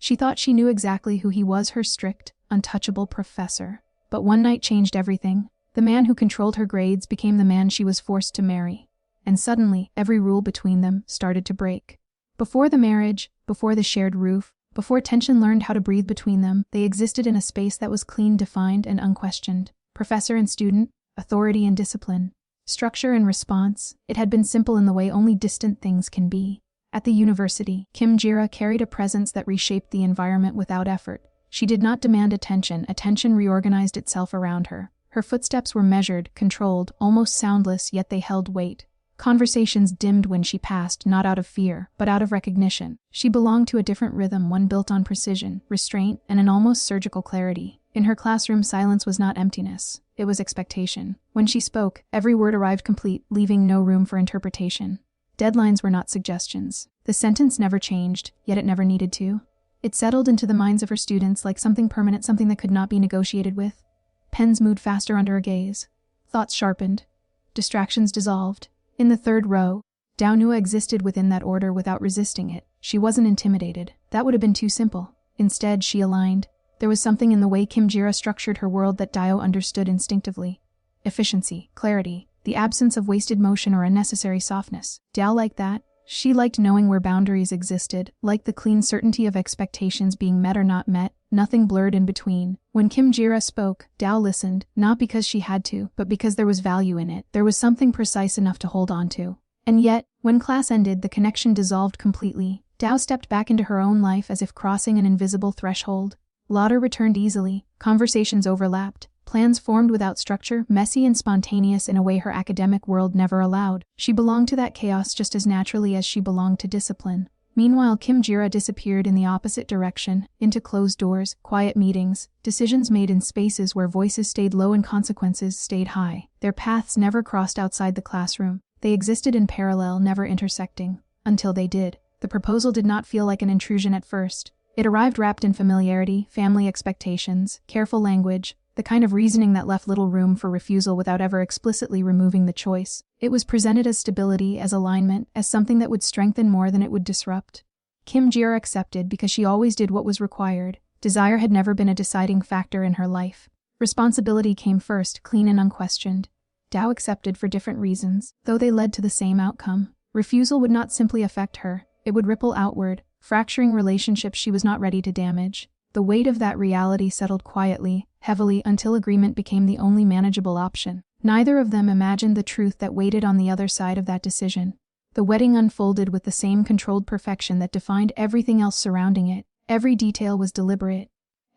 She thought she knew exactly who he was, her strict, untouchable professor. But one night changed everything. The man who controlled her grades became the man she was forced to marry. And suddenly, every rule between them started to break. Before the marriage, before the shared roof, before tension learned how to breathe between them, they existed in a space that was clean, defined, and unquestioned. Professor and student, authority and discipline, structure and response. It had been simple in the way only distant things can be. At the university, Kim Jira carried a presence that reshaped the environment without effort. She did not demand attention. Attention reorganized itself around her. Her footsteps were measured, controlled, almost soundless, yet they held weight. Conversations dimmed when she passed, not out of fear, but out of recognition. She belonged to a different rhythm, one built on precision, restraint, and an almost surgical clarity. In her classroom, silence was not emptiness. It was expectation. When she spoke, every word arrived complete, leaving no room for interpretation. Deadlines were not suggestions. The sentence never changed, yet it never needed to. It settled into the minds of her students like something permanent, something that could not be negotiated with. Pens moved faster under her gaze. Thoughts sharpened. Distractions dissolved. In the third row, Dao Nua existed within that order without resisting it. She wasn't intimidated. That would have been too simple. Instead, she aligned. There was something in the way Kim Jira structured her world that Dao understood instinctively. Efficiency, clarity, the absence of wasted motion or unnecessary softness. Dao liked that. She liked knowing where boundaries existed, liked the clean certainty of expectations being met or not met, nothing blurred in between. When Kim Jira spoke, Dao listened, not because she had to, but because there was value in it. There was something precise enough to hold on to. And yet, when class ended, the connection dissolved completely. Dao stepped back into her own life as if crossing an invisible threshold. Laughter returned easily, conversations overlapped, plans formed without structure, messy and spontaneous in a way her academic world never allowed. She belonged to that chaos just as naturally as she belonged to discipline. Meanwhile, Kim Jira disappeared in the opposite direction, into closed doors, quiet meetings, decisions made in spaces where voices stayed low and consequences stayed high. Their paths never crossed outside the classroom. They existed in parallel, never intersecting. Until they did. The proposal did not feel like an intrusion at first. It arrived wrapped in familiarity, family expectations, careful language, the kind of reasoning that left little room for refusal without ever explicitly removing the choice. It was presented as stability, as alignment, as something that would strengthen more than it would disrupt. Kim Jira accepted because she always did what was required. Desire had never been a deciding factor in her life. Responsibility came first, clean and unquestioned. Dao accepted for different reasons, though they led to the same outcome. Refusal would not simply affect her, it would ripple outward, fracturing relationships she was not ready to damage. The weight of that reality settled quietly, heavily, until agreement became the only manageable option. Neither of them imagined the truth that waited on the other side of that decision. The wedding unfolded with the same controlled perfection that defined everything else surrounding it. Every detail was deliberate.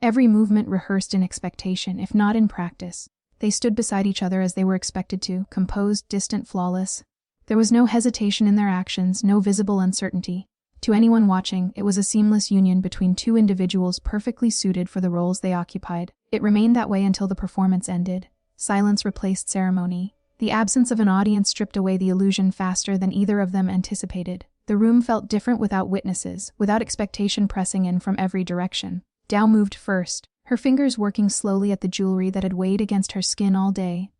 Every movement rehearsed in expectation, if not in practice. They stood beside each other as they were expected to, composed, distant, flawless. There was no hesitation in their actions, no visible uncertainty. To anyone watching, it was a seamless union between two individuals perfectly suited for the roles they occupied. It remained that way until the performance ended. Silence replaced ceremony. The absence of an audience stripped away the illusion faster than either of them anticipated. The room felt different without witnesses, without expectation pressing in from every direction. Dao moved first, her fingers working slowly at the jewelry that had weighed against her skin all day.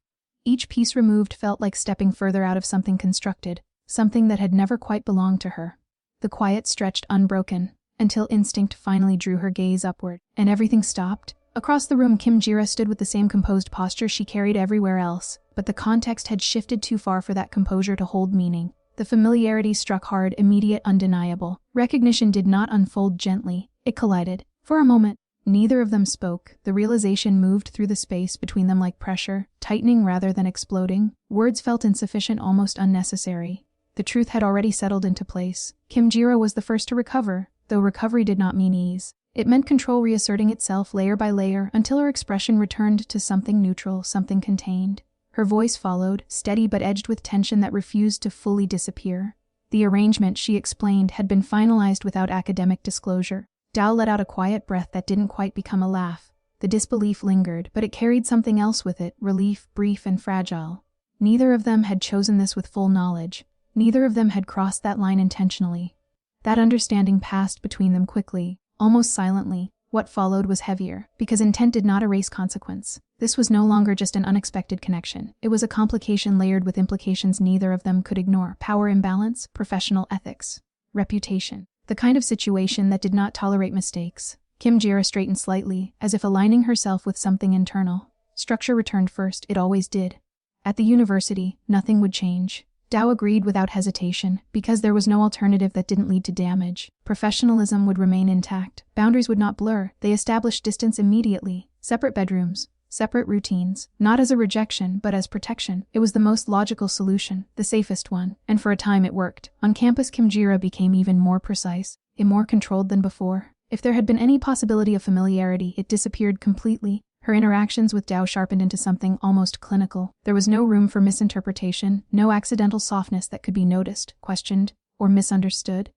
Each piece removed felt like stepping further out of something constructed, something that had never quite belonged to her. The quiet stretched unbroken, until instinct finally drew her gaze upward, and everything stopped. Across the room, Kim Jira stood with the same composed posture she carried everywhere else, but the context had shifted too far for that composure to hold meaning. The familiarity struck hard, immediate, undeniable. Recognition did not unfold gently, it collided. For a moment, neither of them spoke. The realization moved through the space between them like pressure, tightening rather than exploding. Words felt insufficient, almost unnecessary. The truth had already settled into place. Kim Jira was the first to recover, though recovery did not mean ease. It meant control reasserting itself layer by layer until her expression returned to something neutral, something contained. Her voice followed, steady but edged with tension that refused to fully disappear. The arrangement, she explained, had been finalized without academic disclosure. Dao let out a quiet breath that didn't quite become a laugh. The disbelief lingered, but it carried something else with it, relief, brief and fragile. Neither of them had chosen this with full knowledge. Neither of them had crossed that line intentionally. That understanding passed between them quickly, almost silently. What followed was heavier, because intent did not erase consequence. This was no longer just an unexpected connection. It was a complication layered with implications neither of them could ignore. Power imbalance, professional ethics, reputation. The kind of situation that did not tolerate mistakes. Kim Jira straightened slightly, as if aligning herself with something internal. Structure returned first, it always did. At the university, nothing would change. Dao agreed without hesitation, because there was no alternative that didn't lead to damage. Professionalism would remain intact. Boundaries would not blur. They established distance immediately. Separate bedrooms. Separate routines. Not as a rejection, but as protection. It was the most logical solution, the safest one, and for a time it worked. On campus, Kim Jira became even more precise, and more controlled than before. If there had been any possibility of familiarity, it disappeared completely. Her interactions with Dao sharpened into something almost clinical. There was no room for misinterpretation, no accidental softness that could be noticed, questioned, or misunderstood.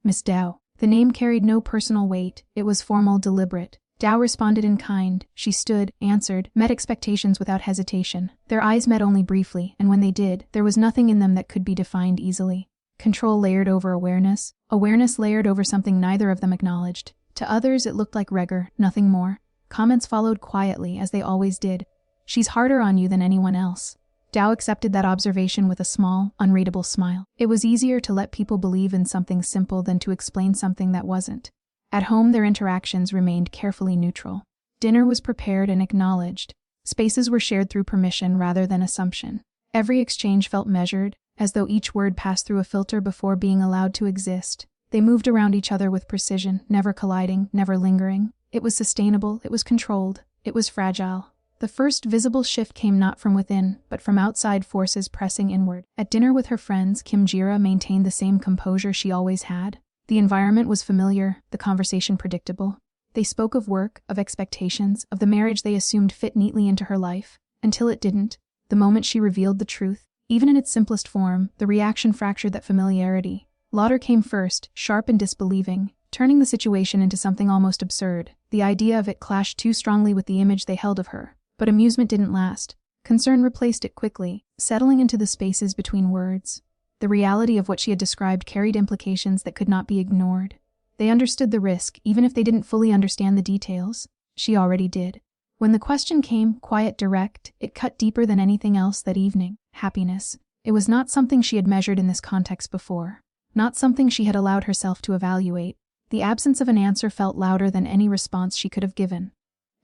Miss Dao. The name carried no personal weight. It was formal, deliberate. Dao responded in kind. She stood, answered, met expectations without hesitation. Their eyes met only briefly, and when they did, there was nothing in them that could be defined easily. Control layered over awareness. Awareness layered over something neither of them acknowledged. To others it looked like rigor, nothing more. Comments followed quietly, as they always did. She's harder on you than anyone else. Dao accepted that observation with a small, unreadable smile. It was easier to let people believe in something simple than to explain something that wasn't. At home, their interactions remained carefully neutral. Dinner was prepared and acknowledged. Spaces were shared through permission rather than assumption. Every exchange felt measured, as though each word passed through a filter before being allowed to exist. They moved around each other with precision, never colliding, never lingering. It was sustainable, it was controlled, it was fragile. The first visible shift came not from within, but from outside forces pressing inward. At dinner with her friends, Kim Jira maintained the same composure she always had. The environment was familiar, the conversation predictable. They spoke of work, of expectations, of the marriage they assumed fit neatly into her life, until it didn't. The moment she revealed the truth, even in its simplest form, the reaction fractured that familiarity. Lauder came first, sharp and disbelieving, turning the situation into something almost absurd. The idea of it clashed too strongly with the image they held of her. But amusement didn't last. Concern replaced it quickly, settling into the spaces between words. The reality of what she had described carried implications that could not be ignored. They understood the risk, even if they didn't fully understand the details. She already did. When the question came, quiet, direct, it cut deeper than anything else that evening. Happiness. It was not something she had measured in this context before. Not something she had allowed herself to evaluate. The absence of an answer felt louder than any response she could have given.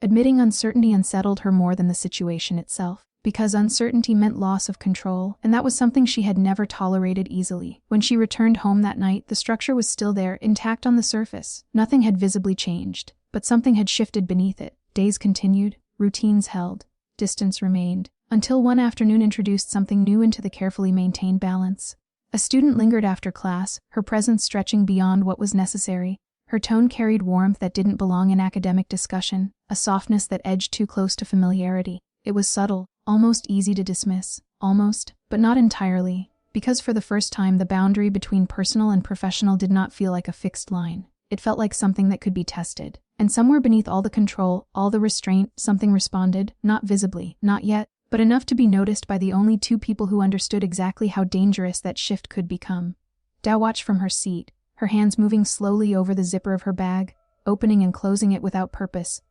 Admitting uncertainty unsettled her more than the situation itself, because uncertainty meant loss of control, and that was something she had never tolerated easily. When she returned home that night, the structure was still there, intact on the surface. Nothing had visibly changed, but something had shifted beneath it. Days continued, routines held, distance remained, until one afternoon introduced something new into the carefully maintained balance. A student lingered after class, her presence stretching beyond what was necessary. Her tone carried warmth that didn't belong in academic discussion, a softness that edged too close to familiarity. It was subtle, almost easy to dismiss, almost, but not entirely, because for the first time the boundary between personal and professional did not feel like a fixed line. It felt like something that could be tested. And somewhere beneath all the control, all the restraint, something responded, not visibly, not yet, but enough to be noticed by the only two people who understood exactly how dangerous that shift could become. Dao watched from her seat, her hands moving slowly over the zipper of her bag, opening and closing it without purpose,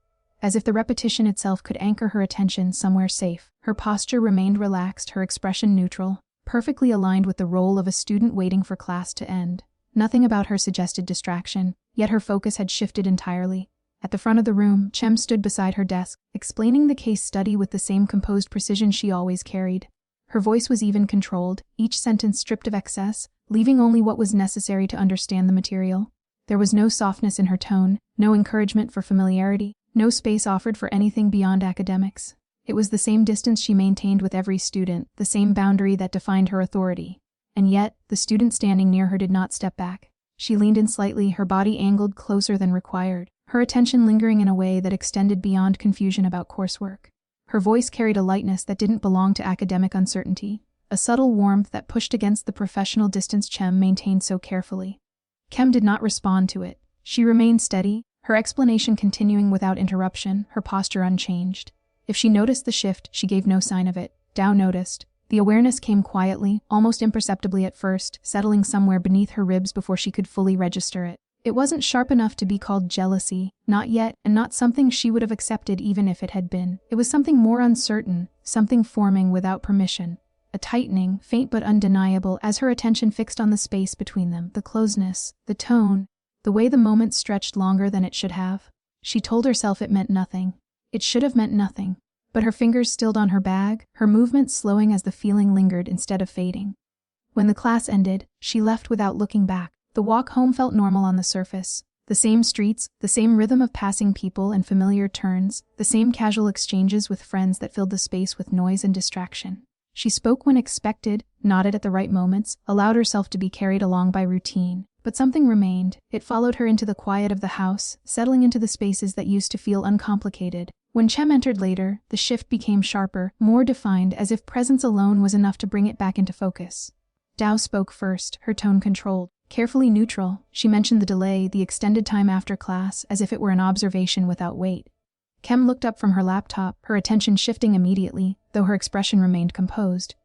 as if the repetition itself could anchor her attention somewhere safe. Her posture remained relaxed, her expression neutral, perfectly aligned with the role of a student waiting for class to end. Nothing about her suggested distraction, yet her focus had shifted entirely. At the front of the room, Chem stood beside her desk, explaining the case study with the same composed precision she always carried. Her voice was even controlled, each sentence stripped of excess, leaving only what was necessary to understand the material. There was no softness in her tone, no encouragement for familiarity, no space offered for anything beyond academics. It was the same distance she maintained with every student, the same boundary that defined her authority. And yet, the student standing near her did not step back. She leaned in slightly, her body angled closer than required, her attention lingering in a way that extended beyond confusion about coursework. Her voice carried a lightness that didn't belong to academic uncertainty, a subtle warmth that pushed against the professional distance Chem maintained so carefully. Chem did not respond to it. She remained steady, her explanation continuing without interruption, her posture unchanged. If she noticed the shift, she gave no sign of it. Dao noticed. The awareness came quietly, almost imperceptibly at first, settling somewhere beneath her ribs before she could fully register it. It wasn't sharp enough to be called jealousy, not yet, and not something she would have accepted even if it had been. It was something more uncertain, something forming without permission. A tightening, faint but undeniable, as her attention fixed on the space between them, the closeness, the tone. The way the moment stretched longer than it should have. She told herself it meant nothing. It should have meant nothing. But her fingers stilled on her bag, her movements slowing as the feeling lingered instead of fading. When the class ended, she left without looking back. The walk home felt normal on the surface. The same streets, the same rhythm of passing people and familiar turns, the same casual exchanges with friends that filled the space with noise and distraction. She spoke when expected, nodded at the right moments, allowed herself to be carried along by routine. But something remained. It followed her into the quiet of the house, settling into the spaces that used to feel uncomplicated. When Chem entered later, the shift became sharper, more defined, as if presence alone was enough to bring it back into focus. Dao spoke first, her tone controlled. Carefully neutral, she mentioned the delay, the extended time after class, as if it were an observation without weight. Chem looked up from her laptop, her attention shifting immediately, though her expression remained composed.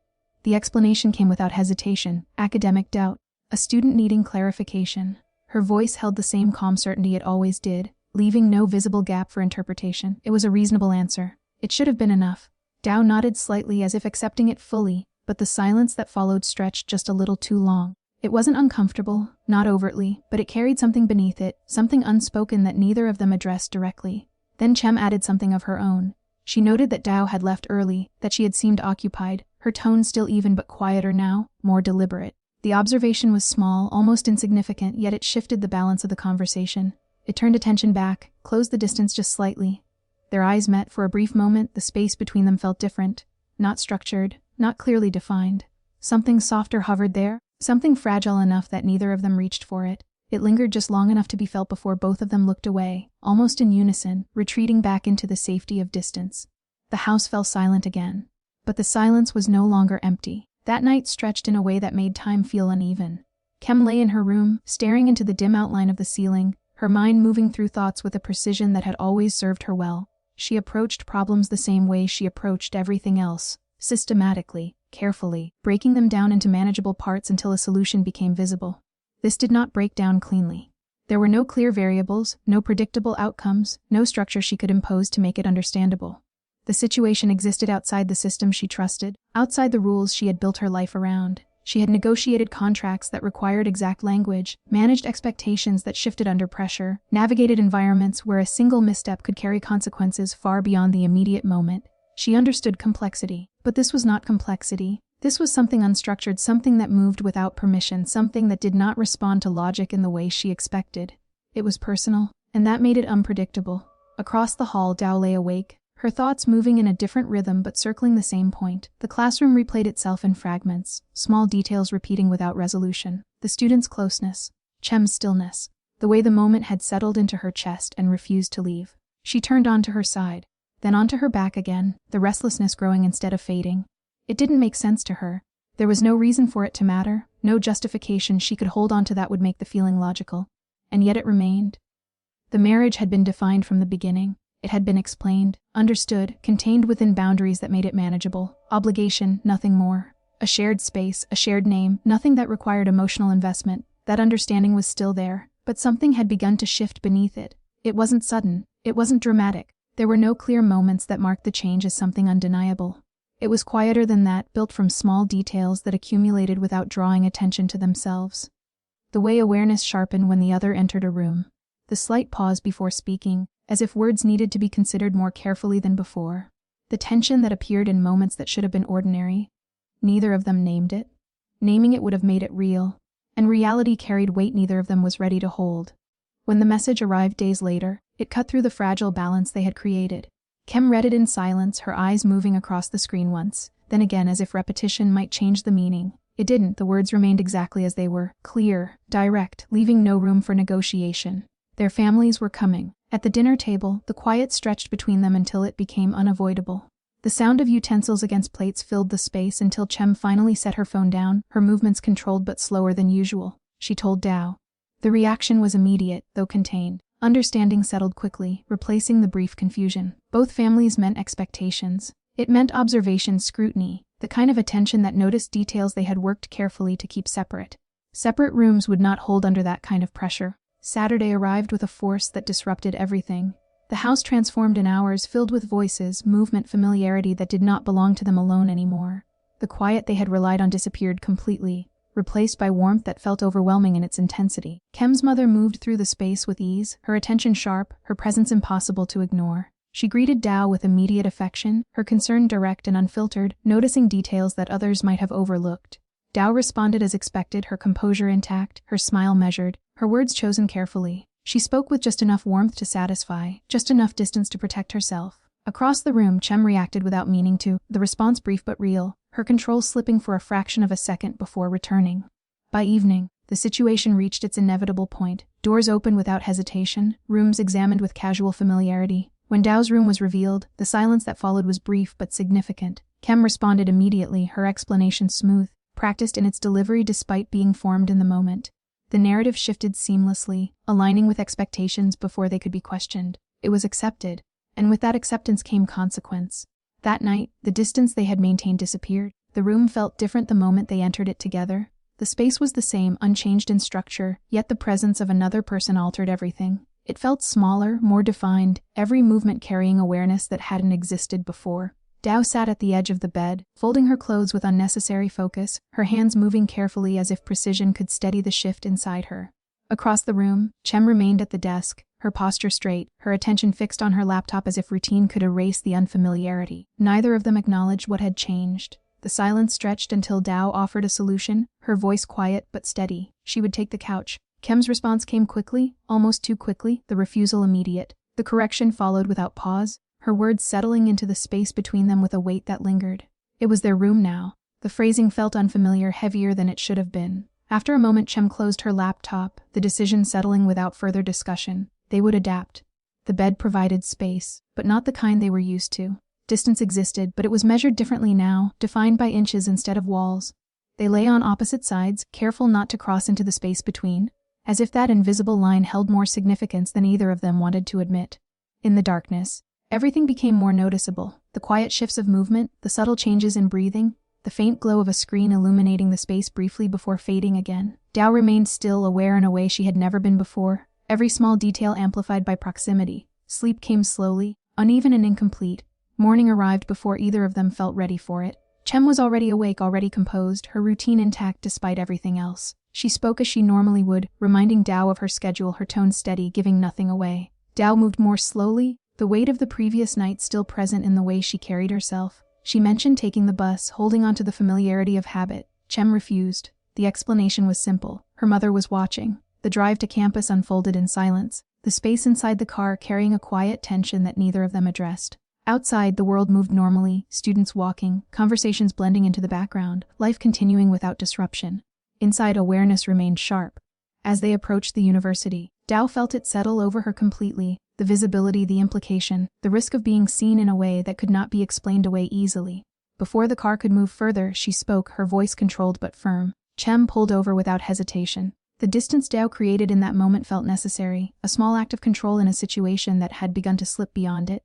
The explanation came without hesitation, academic doubt, a student needing clarification. Her voice held the same calm certainty it always did, leaving no visible gap for interpretation. It was a reasonable answer. It should have been enough. Dao nodded slightly as if accepting it fully, but the silence that followed stretched just a little too long. It wasn't uncomfortable, not overtly, but it carried something beneath it, something unspoken that neither of them addressed directly. Then Chem added something of her own. She noted that Dao had left early, that she had seemed occupied, her tone still even but quieter now, more deliberate. The observation was small, almost insignificant, yet it shifted the balance of the conversation. It turned attention back, closed the distance just slightly. Their eyes met for a brief moment. The space between them felt different, not structured, not clearly defined. Something softer hovered there, something fragile enough that neither of them reached for it. It lingered just long enough to be felt before both of them looked away, almost in unison, retreating back into the safety of distance. The house fell silent again. But the silence was no longer empty. That night stretched in a way that made time feel uneven. Chem lay in her room, staring into the dim outline of the ceiling, her mind moving through thoughts with a precision that had always served her well. She approached problems the same way she approached everything else, systematically, carefully, breaking them down into manageable parts until a solution became visible. This did not break down cleanly. There were no clear variables, no predictable outcomes, no structure she could impose to make it understandable. The situation existed outside the system she trusted, outside the rules she had built her life around. She had negotiated contracts that required exact language, managed expectations that shifted under pressure, navigated environments where a single misstep could carry consequences far beyond the immediate moment. She understood complexity, but this was not complexity. This was something unstructured, something that moved without permission, something that did not respond to logic in the way she expected. It was personal, and that made it unpredictable. Across the hall, Dao lay awake, her thoughts moving in a different rhythm but circling the same point. The classroom replayed itself in fragments, small details repeating without resolution. The students' closeness, Chem's stillness, the way the moment had settled into her chest and refused to leave. She turned onto her side, then onto her back again, the restlessness growing instead of fading. It didn't make sense to her. There was no reason for it to matter, no justification she could hold on to that would make the feeling logical. And yet it remained. The marriage had been defined from the beginning. It had been explained, understood, contained within boundaries that made it manageable. Obligation, nothing more. A shared space, a shared name, nothing that required emotional investment. That understanding was still there, but something had begun to shift beneath it. It wasn't sudden. It wasn't dramatic. There were no clear moments that marked the change as something undeniable. It was quieter than that, built from small details that accumulated without drawing attention to themselves. The way awareness sharpened when the other entered a room. The slight pause before speaking, as if words needed to be considered more carefully than before. The tension that appeared in moments that should have been ordinary. Neither of them named it. Naming it would have made it real. And reality carried weight neither of them was ready to hold. When the message arrived days later, it cut through the fragile balance they had created. Chem read it in silence, her eyes moving across the screen once, then again as if repetition might change the meaning. It didn't. The words remained exactly as they were, clear, direct, leaving no room for negotiation. Their families were coming. At the dinner table, the quiet stretched between them until it became unavoidable. The sound of utensils against plates filled the space until Chem finally set her phone down, her movements controlled but slower than usual. She told Dao. The reaction was immediate, though contained. Understanding settled quickly, replacing the brief confusion. Both families meant expectations. It meant observation, scrutiny, the kind of attention that noticed details they had worked carefully to keep separate. Separate rooms would not hold under that kind of pressure. Saturday arrived with a force that disrupted everything. The house transformed in hours, filled with voices, movement, familiarity that did not belong to them alone anymore. The quiet they had relied on disappeared completely. replaced by warmth that felt overwhelming in its intensity. Chem's mother moved through the space with ease, her attention sharp, her presence impossible to ignore. She greeted Dao with immediate affection, her concern direct and unfiltered, noticing details that others might have overlooked. Dao responded as expected, her composure intact, her smile measured, her words chosen carefully. She spoke with just enough warmth to satisfy, just enough distance to protect herself. Across the room, Chem reacted without meaning to, the response brief but real, her control slipping for a fraction of a second before returning. By evening, the situation reached its inevitable point. Doors opened without hesitation, rooms examined with casual familiarity. When Dao's room was revealed, the silence that followed was brief but significant. Chem responded immediately, her explanation smooth, practiced in its delivery despite being formed in the moment. The narrative shifted seamlessly, aligning with expectations before they could be questioned. It was accepted, and with that acceptance came consequence. That night, the distance they had maintained disappeared. The room felt different the moment they entered it together. The space was the same, unchanged in structure, yet the presence of another person altered everything. It felt smaller, more defined, every movement carrying awareness that hadn't existed before. Dao sat at the edge of the bed, folding her clothes with unnecessary focus, her hands moving carefully as if precision could steady the shift inside her. Across the room, Chem remained at the desk, her posture straight, her attention fixed on her laptop as if routine could erase the unfamiliarity. Neither of them acknowledged what had changed. The silence stretched until Dao offered a solution, her voice quiet but steady. She would take the couch. Chem's response came quickly, almost too quickly, the refusal immediate. The correction followed without pause, her words settling into the space between them with a weight that lingered. It was their room now. The phrasing felt unfamiliar, heavier than it should have been. After a moment, Chem closed her laptop, the decision settling without further discussion. They would adapt. The bed provided space, but not the kind they were used to. Distance existed, but it was measured differently now, defined by inches instead of walls. They lay on opposite sides, careful not to cross into the space between, as if that invisible line held more significance than either of them wanted to admit. In the darkness, everything became more noticeable. The quiet shifts of movement, the subtle changes in breathing, the faint glow of a screen illuminating the space briefly before fading again. Dao remained still, aware in a way she had never been before, every small detail amplified by proximity. Sleep came slowly, uneven and incomplete. Morning arrived before either of them felt ready for it. Chem was already awake, already composed, her routine intact despite everything else. She spoke as she normally would, reminding Dao of her schedule, her tone steady, giving nothing away. Dao moved more slowly, the weight of the previous night still present in the way she carried herself. She mentioned taking the bus, holding on to the familiarity of habit. Chem refused. The explanation was simple. Her mother was watching. The drive to campus unfolded in silence, the space inside the car carrying a quiet tension that neither of them addressed. Outside, the world moved normally, students walking, conversations blending into the background, life continuing without disruption. Inside, awareness remained sharp. As they approached the university, Dao felt it settle over her completely, the visibility, the implication, the risk of being seen in a way that could not be explained away easily. Before the car could move further, she spoke, her voice controlled but firm. Chem pulled over without hesitation. The distance Dao created in that moment felt necessary, a small act of control in a situation that had begun to slip beyond it.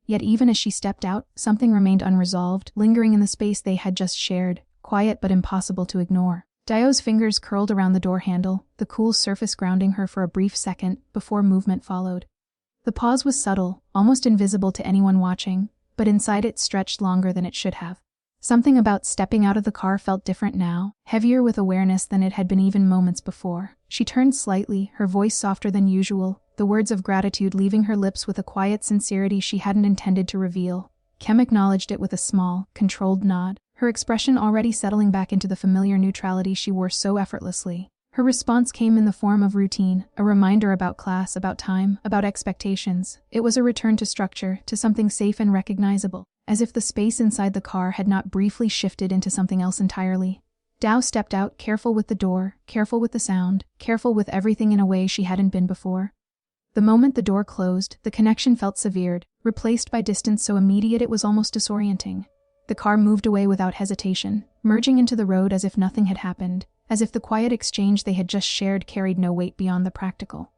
Yet even as she stepped out, something remained unresolved, lingering in the space they had just shared, quiet but impossible to ignore. Dao's fingers curled around the door handle, the cool surface grounding her for a brief second before movement followed. The pause was subtle, almost invisible to anyone watching, but inside it stretched longer than it should have. Something about stepping out of the car felt different now, heavier with awareness than it had been even moments before. She turned slightly, her voice softer than usual, the words of gratitude leaving her lips with a quiet sincerity she hadn't intended to reveal. Chem acknowledged it with a small, controlled nod, her expression already settling back into the familiar neutrality she wore so effortlessly. Her response came in the form of routine, a reminder about class, about time, about expectations. It was a return to structure, to something safe and recognizable, as if the space inside the car had not briefly shifted into something else entirely. Dao stepped out, careful with the door, careful with the sound, careful with everything in a way she hadn't been before. The moment the door closed, the connection felt severed, replaced by distance so immediate it was almost disorienting. The car moved away without hesitation, merging into the road as if nothing had happened, as if the quiet exchange they had just shared carried no weight beyond the practical.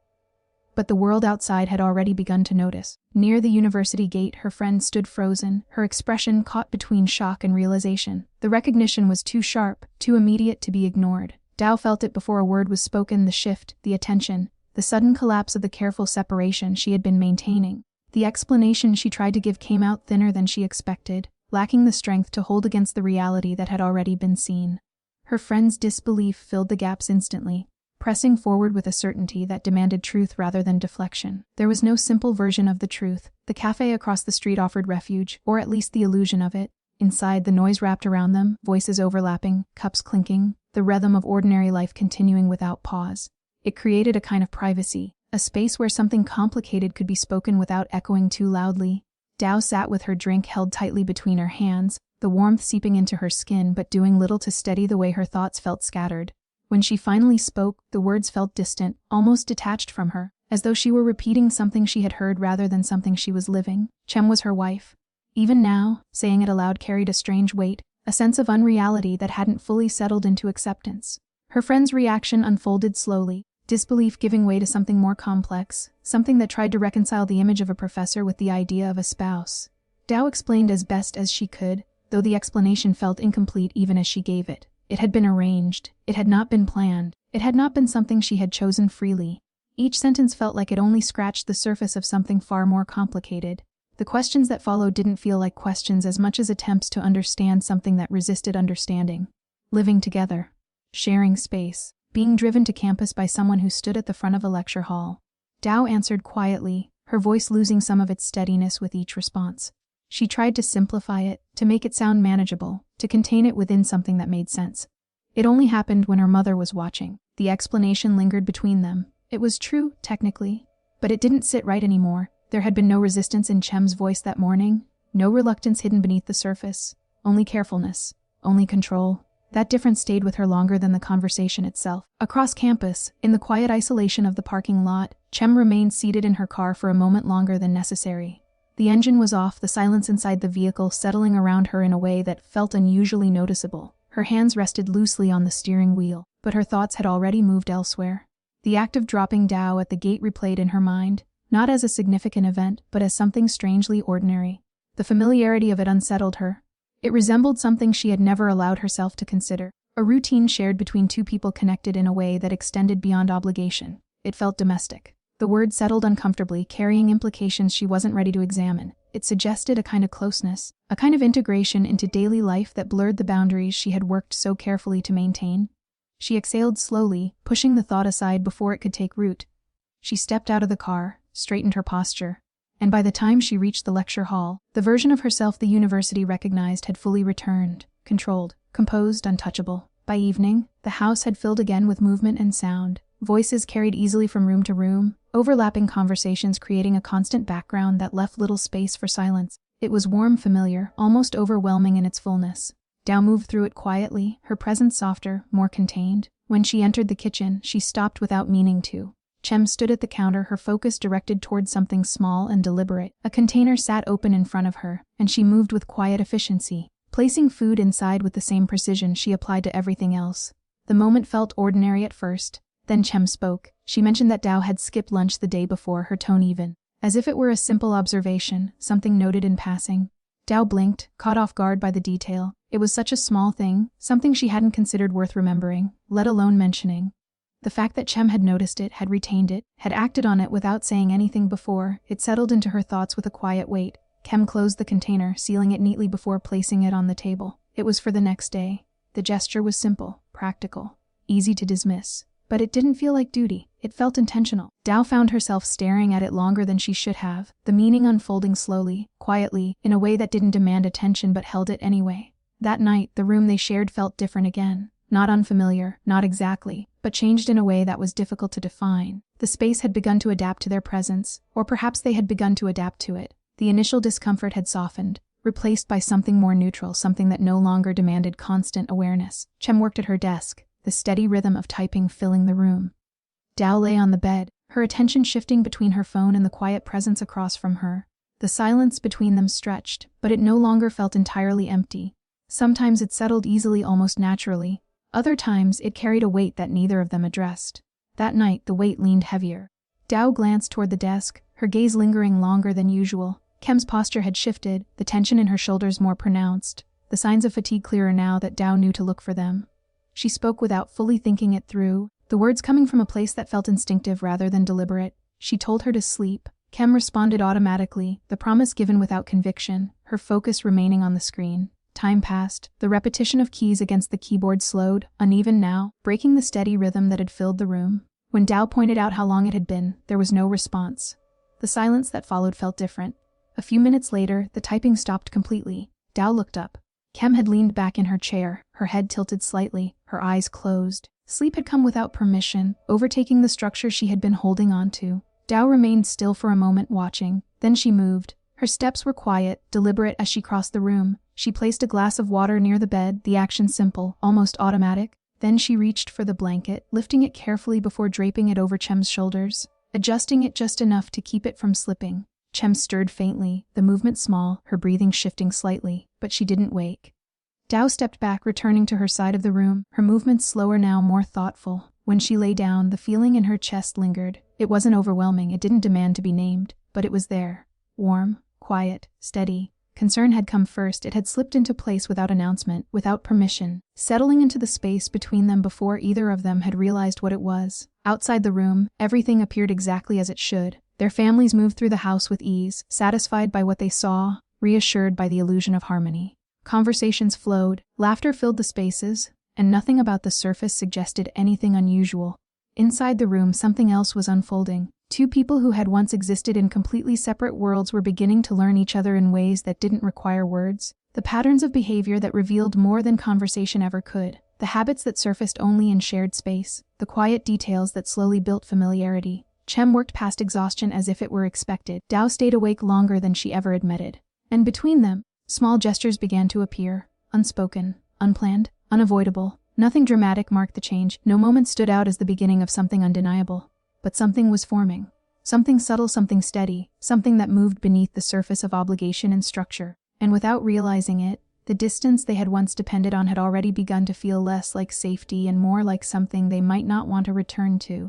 But the world outside had already begun to notice. Near the university gate, her friend stood frozen, her expression caught between shock and realization. The recognition was too sharp, too immediate to be ignored. Dao felt it before a word was spoken, the shift, the attention, the sudden collapse of the careful separation she had been maintaining. The explanation she tried to give came out thinner than she expected, lacking the strength to hold against the reality that had already been seen. Her friend's disbelief filled the gaps instantly, pressing forward with a certainty that demanded truth rather than deflection. There was no simple version of the truth. The cafe across the street offered refuge, or at least the illusion of it. Inside, the noise wrapped around them, voices overlapping, cups clinking, the rhythm of ordinary life continuing without pause. It created a kind of privacy, a space where something complicated could be spoken without echoing too loudly. Dao sat with her drink held tightly between her hands, the warmth seeping into her skin but doing little to steady the way her thoughts felt scattered. When she finally spoke, the words felt distant, almost detached from her, as though she were repeating something she had heard rather than something she was living. Chem was her wife. Even now, saying it aloud carried a strange weight, a sense of unreality that hadn't fully settled into acceptance. Her friend's reaction unfolded slowly, disbelief giving way to something more complex, something that tried to reconcile the image of a professor with the idea of a spouse. Dao explained as best as she could, though the explanation felt incomplete even as she gave it. It had been arranged. It had not been planned. It had not been something she had chosen freely. Each sentence felt like it only scratched the surface of something far more complicated. The questions that followed didn't feel like questions as much as attempts to understand something that resisted understanding. Living together. Sharing space. Being driven to campus by someone who stood at the front of a lecture hall. Dao answered quietly, her voice losing some of its steadiness with each response. She tried to simplify it, to make it sound manageable, to contain it within something that made sense. It only happened when her mother was watching. The explanation lingered between them. It was true, technically, but it didn't sit right anymore. There had been no resistance in Chem's voice that morning, no reluctance hidden beneath the surface, only carefulness, only control. That difference stayed with her longer than the conversation itself. Across campus, in the quiet isolation of the parking lot, Chem remained seated in her car for a moment longer than necessary. The engine was off, the silence inside the vehicle settling around her in a way that felt unusually noticeable. Her hands rested loosely on the steering wheel, but her thoughts had already moved elsewhere. The act of dropping Dao at the gate replayed in her mind, not as a significant event, but as something strangely ordinary. The familiarity of it unsettled her. It resembled something she had never allowed herself to consider, a routine shared between two people connected in a way that extended beyond obligation. It felt domestic. The word settled uncomfortably, carrying implications she wasn't ready to examine. It suggested a kind of closeness, a kind of integration into daily life that blurred the boundaries she had worked so carefully to maintain. She exhaled slowly, pushing the thought aside before it could take root. She stepped out of the car, straightened her posture, and by the time she reached the lecture hall, the version of herself the university recognized had fully returned, controlled, composed, untouchable. By evening, the house had filled again with movement and sound. Voices carried easily from room to room, overlapping conversations creating a constant background that left little space for silence. It was warm, familiar, almost overwhelming in its fullness. Dao moved through it quietly, her presence softer, more contained. When she entered the kitchen, she stopped without meaning to. Chem stood at the counter, her focus directed towards something small and deliberate. A container sat open in front of her, and she moved with quiet efficiency, placing food inside with the same precision she applied to everything else. The moment felt ordinary at first. Then Chem spoke. She mentioned that Dao had skipped lunch the day before, her tone even, as if it were a simple observation, something noted in passing. Dao blinked, caught off guard by the detail. It was such a small thing, something she hadn't considered worth remembering, let alone mentioning. The fact that Chem had noticed it, had retained it, had acted on it without saying anything before, it settled into her thoughts with a quiet weight. Chem closed the container, sealing it neatly before placing it on the table. It was for the next day. The gesture was simple, practical, easy to dismiss. But it didn't feel like duty. It felt intentional. Dao found herself staring at it longer than she should have, the meaning unfolding slowly, quietly, in a way that didn't demand attention but held it anyway. That night, the room they shared felt different again. Not unfamiliar, not exactly, but changed in a way that was difficult to define. The space had begun to adapt to their presence, or perhaps they had begun to adapt to it. The initial discomfort had softened, replaced by something more neutral, something that no longer demanded constant awareness. Chem worked at her desk, the steady rhythm of typing filling the room. Dao lay on the bed, her attention shifting between her phone and the quiet presence across from her. The silence between them stretched, but it no longer felt entirely empty. Sometimes it settled easily, almost naturally. Other times it carried a weight that neither of them addressed. That night the weight leaned heavier. Dao glanced toward the desk, her gaze lingering longer than usual. Chem's posture had shifted, the tension in her shoulders more pronounced, the signs of fatigue clearer now that Dao knew to look for them. She spoke without fully thinking it through, the words coming from a place that felt instinctive rather than deliberate. She told her to sleep. Chem responded automatically, the promise given without conviction, her focus remaining on the screen. Time passed. The repetition of keys against the keyboard slowed, uneven now, breaking the steady rhythm that had filled the room. When Dao pointed out how long it had been, there was no response. The silence that followed felt different. A few minutes later, the typing stopped completely. Dao looked up. Chem had leaned back in her chair, her head tilted slightly, her eyes closed. Sleep had come without permission, overtaking the structure she had been holding on to. Dao remained still for a moment, watching. Then she moved. Her steps were quiet, deliberate as she crossed the room. She placed a glass of water near the bed, the action simple, almost automatic. Then she reached for the blanket, lifting it carefully before draping it over Chem's shoulders, adjusting it just enough to keep it from slipping. Chem stirred faintly, the movement small, her breathing shifting slightly, but she didn't wake. Dao stepped back, returning to her side of the room, her movements slower now, more thoughtful. When she lay down, the feeling in her chest lingered. It wasn't overwhelming, it didn't demand to be named, but it was there. Warm, quiet, steady. Concern had come first. It had slipped into place without announcement, without permission, settling into the space between them before either of them had realized what it was. Outside the room, everything appeared exactly as it should. Their families moved through the house with ease, satisfied by what they saw, reassured by the illusion of harmony. Conversations flowed, laughter filled the spaces, and nothing about the surface suggested anything unusual. Inside the room, something else was unfolding. Two people who had once existed in completely separate worlds were beginning to learn each other in ways that didn't require words. The patterns of behavior that revealed more than conversation ever could. The habits that surfaced only in shared space. The quiet details that slowly built familiarity. Chem worked past exhaustion as if it were expected. Dao stayed awake longer than she ever admitted. And between them, small gestures began to appear. Unspoken, unplanned, unavoidable. Nothing dramatic marked the change. No moment stood out as the beginning of something undeniable. But something was forming. Something subtle, something steady, something that moved beneath the surface of obligation and structure. And without realizing it, the distance they had once depended on had already begun to feel less like safety and more like something they might not want to return to.